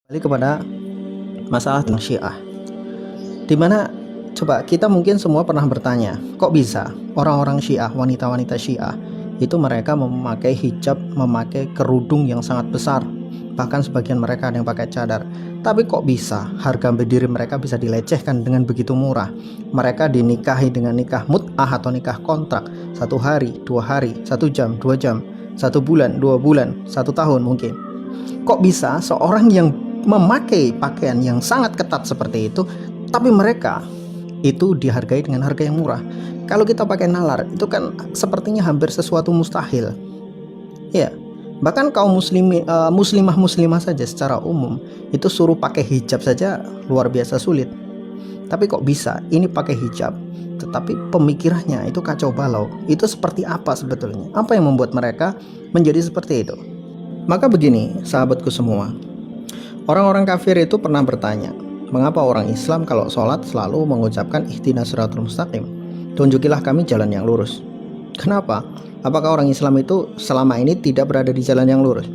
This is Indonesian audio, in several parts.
Kembali kepada masalah tentang Syiah, dimana coba kita mungkin semua pernah bertanya, kok bisa orang-orang Syiah, wanita-wanita Syiah itu mereka memakai hijab, memakai kerudung yang sangat besar, bahkan sebagian mereka ada yang pakai cadar. Tapi kok bisa harga berdiri mereka bisa dilecehkan dengan begitu murah? Mereka dinikahi dengan nikah mut'ah atau nikah kontrak, 1 hari, 2 hari, 1 jam, 2 jam, 1 bulan, 2 bulan, 1 tahun mungkin. Kok bisa seorang yang memakai pakaian yang sangat ketat seperti itu, tapi mereka itu dihargai dengan harga yang murah? Kalau kita pakai nalar, itu kan sepertinya hampir sesuatu mustahil. Ya, bahkan kaum muslimah saja secara umum itu suruh pakai hijab saja luar biasa sulit. Tapi kok bisa ini pakai hijab, tetapi pemikirannya itu kacau balau. Itu seperti apa sebetulnya? Apa yang membuat mereka menjadi seperti itu? Maka begini, sahabatku semua, orang-orang kafir itu pernah bertanya, mengapa orang Islam kalau sholat selalu mengucapkan ihdinas siratal mustaqim, tunjukilah kami jalan yang lurus. Kenapa? Apakah orang Islam itu selama ini tidak berada di jalan yang lurus?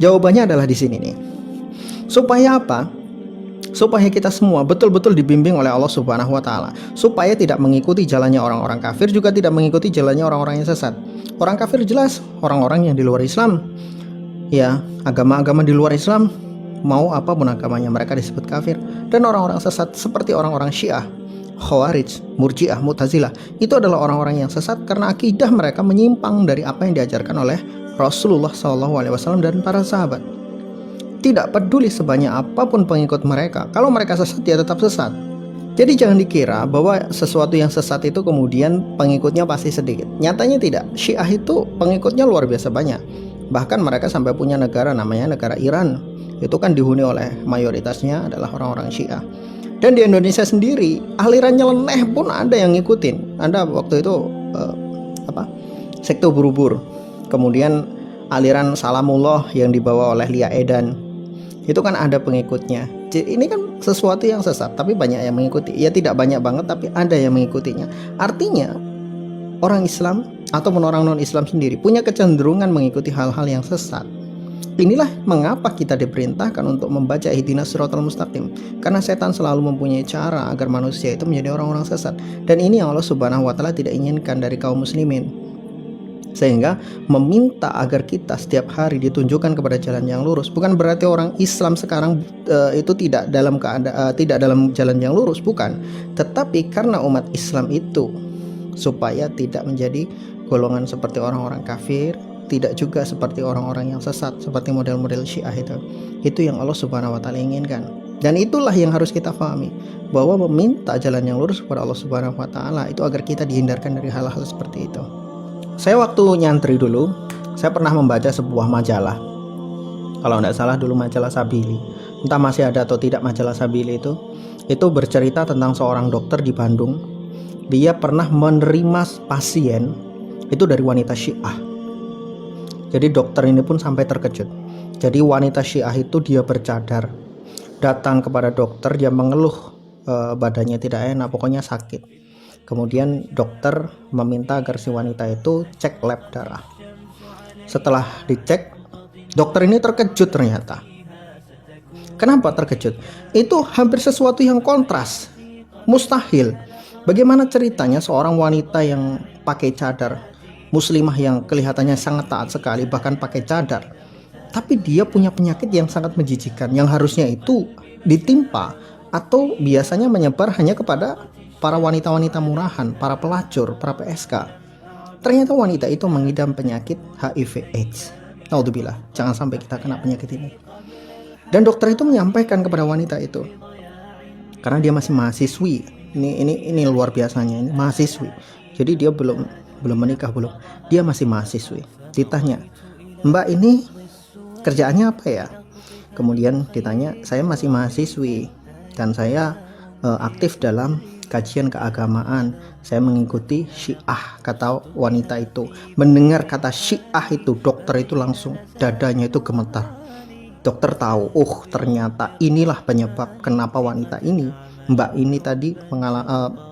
Jawabannya adalah di sini nih. Supaya apa? Supaya kita semua betul-betul dibimbing oleh Allah Subhanahu wa Ta'ala, supaya tidak mengikuti jalannya orang-orang kafir, juga tidak mengikuti jalannya orang-orang yang sesat. Orang kafir jelas orang-orang yang di luar Islam. Ya, agama-agama di luar Islam, mau apapun agamanya, mereka disebut kafir. Dan orang-orang sesat seperti orang-orang Syiah, Khawarij, Murji'ah, Mu'tazilah, itu adalah orang-orang yang sesat karena akidah mereka menyimpang dari apa yang diajarkan oleh Rasulullah SAW dan para sahabat. Tidak peduli sebanyak apapun pengikut mereka, kalau mereka sesat, ya tetap sesat. Jadi jangan dikira bahwa sesuatu yang sesat itu kemudian pengikutnya pasti sedikit. Nyatanya tidak. Syiah itu pengikutnya luar biasa banyak. Bahkan mereka sampai punya negara namanya negara Iran. Itu kan dihuni oleh mayoritasnya adalah orang-orang Syiah. Dan di Indonesia sendiri aliran nyeleneh pun ada yang ngikutin. Ada waktu itu sekte ubur-ubur. Kemudian aliran Salamullah yang dibawa oleh Lia Edan. Itu kan ada pengikutnya. Jadi ini kan sesuatu yang sesat, tapi banyak yang mengikuti. Ya tidak banyak banget, tapi ada yang mengikutinya. Artinya orang Islam ataupun orang non-Islam sendiri punya kecenderungan mengikuti hal-hal yang sesat. Inilah mengapa kita diperintahkan untuk membaca ihdinas siratal mustaqim, karena setan selalu mempunyai cara agar manusia itu menjadi orang-orang sesat. Dan ini yang Allah Subhanahu wa Ta'ala tidak inginkan dari kaum muslimin, sehingga meminta agar kita setiap hari ditunjukkan kepada jalan yang lurus. Bukan berarti orang Islam sekarang itu tidak dalam jalan yang lurus, bukan. Tetapi karena umat Islam itu supaya tidak menjadi golongan seperti orang-orang kafir, tidak juga seperti orang-orang yang sesat seperti model-model Syiah itu yang Allah Subhanahu wa Ta'ala inginkan. Dan itulah yang harus kita pahami, bahwa meminta jalan yang lurus kepada Allah Subhanahu wa Ta'ala itu agar kita dihindarkan dari hal-hal seperti itu. Saya waktu nyantri dulu, saya pernah membaca sebuah majalah, kalau tidak salah dulu majalah Sabili, entah masih ada atau tidak majalah Sabili itu bercerita tentang seorang dokter di Bandung. Dia pernah menerima pasien itu dari wanita Syiah. Jadi dokter ini pun sampai terkejut. Jadi wanita Syiah itu dia bercadar, datang kepada dokter, dia mengeluh badannya tidak enak, pokoknya sakit. Kemudian dokter meminta agar si wanita itu cek lab darah. Setelah dicek, dokter ini terkejut ternyata. Kenapa terkejut? Itu hampir sesuatu yang kontras, mustahil. Bagaimana ceritanya seorang wanita yang pakai cadar, muslimah yang kelihatannya sangat taat sekali, bahkan pakai cadar, tapi dia punya penyakit yang sangat menjijikan, yang harusnya itu ditimpa atau biasanya menyebar hanya kepada para wanita-wanita murahan, para pelacur, para PSK. Ternyata wanita itu mengidam penyakit HIV AIDS. Naudzubillah, jangan sampai kita kena penyakit ini. Dan dokter itu menyampaikan kepada wanita itu, karena dia masih mahasiswi. Ini luar biasanya, ini mahasiswi. Jadi dia belum menikah, dia masih mahasiswi. Ditanya, "Mbak, ini kerjaannya apa ya?" Kemudian ditanya, "Saya masih mahasiswi dan saya aktif dalam kajian keagamaan. Saya mengikuti Syiah," kata wanita itu. Mendengar kata Syiah itu, dokter itu langsung dadanya itu gemetar. Dokter tahu, ternyata inilah penyebab kenapa wanita ini, Mbak ini tadi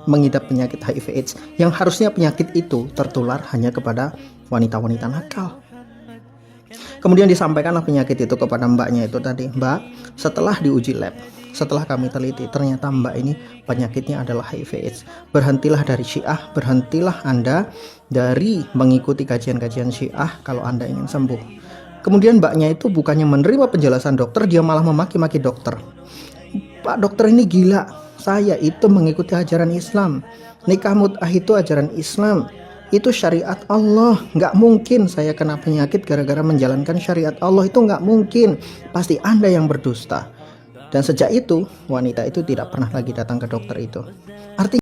mengidap penyakit HIV AIDS, yang harusnya penyakit itu tertular hanya kepada wanita-wanita nakal. Kemudian disampaikanlah penyakit itu kepada mbaknya itu tadi. Mbak, setelah diuji lab, setelah kami teliti, ternyata mbak ini penyakitnya adalah HIV/AIDS. Berhentilah dari Syiah, berhentilah Anda dari mengikuti kajian-kajian Syiah kalau Anda ingin sembuh. Kemudian mbaknya itu bukannya menerima penjelasan dokter, dia malah memaki-maki dokter. Pak dokter ini gila, saya itu mengikuti ajaran Islam, nikah mut'ah itu ajaran Islam, itu syariat Allah, nggak mungkin saya kena penyakit gara-gara menjalankan syariat Allah, itu nggak mungkin, pasti Anda yang berdusta. Dan sejak itu wanita itu tidak pernah lagi datang ke dokter itu. Artinya